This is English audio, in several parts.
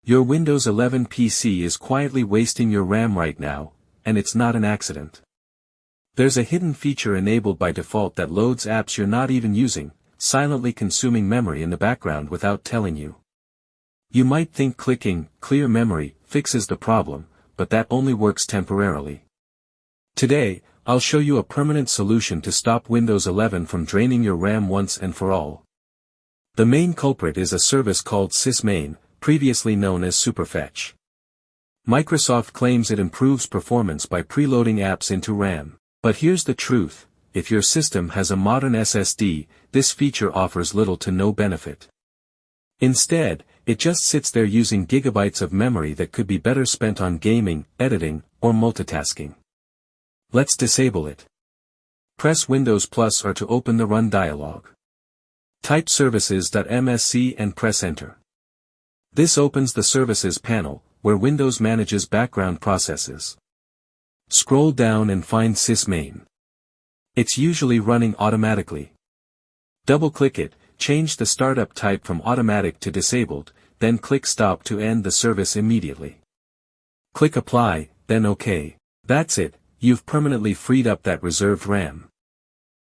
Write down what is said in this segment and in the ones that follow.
Your Windows 11 PC is quietly wasting your RAM right now, and it's not an accident. There's a hidden feature enabled by default that loads apps you're not even using, silently consuming memory in the background without telling you. You might think clicking "Clear Memory" fixes the problem, but that only works temporarily. Today, I'll show you a permanent solution to stop Windows 11 from draining your RAM once and for all. The main culprit is a service called SysMain, previously known as Superfetch. Microsoft claims it improves performance by preloading apps into RAM. But here's the truth: if your system has a modern SSD, this feature offers little to no benefit. Instead, it just sits there using gigabytes of memory that could be better spent on gaming, editing, or multitasking. Let's disable it. Press Windows plus R to open the Run dialog. Type services.msc and press Enter. This opens the Services panel, where Windows manages background processes. Scroll down and find SysMain. It's usually running automatically. Double-click it, change the startup type from automatic to disabled, then click Stop to end the service immediately. Click Apply, then OK. That's it, you've permanently freed up that reserved RAM.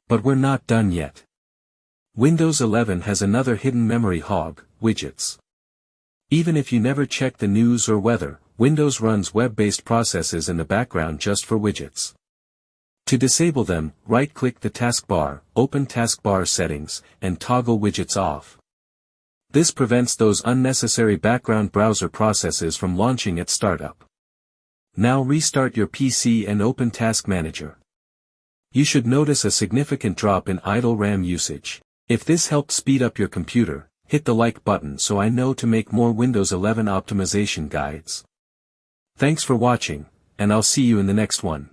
But we're not done yet. Windows 11 has another hidden memory hog, Widgets. Even if you never check the news or weather, Windows runs web-based processes in the background just for widgets. To disable them, right-click the taskbar, open Taskbar Settings, and toggle Widgets off. This prevents those unnecessary background browser processes from launching at startup. Now restart your PC and open Task Manager. You should notice a significant drop in idle RAM usage. If this helped speed up your computer, hit the like button so I know to make more Windows 11 optimization guides. Thanks for watching, and I'll see you in the next one.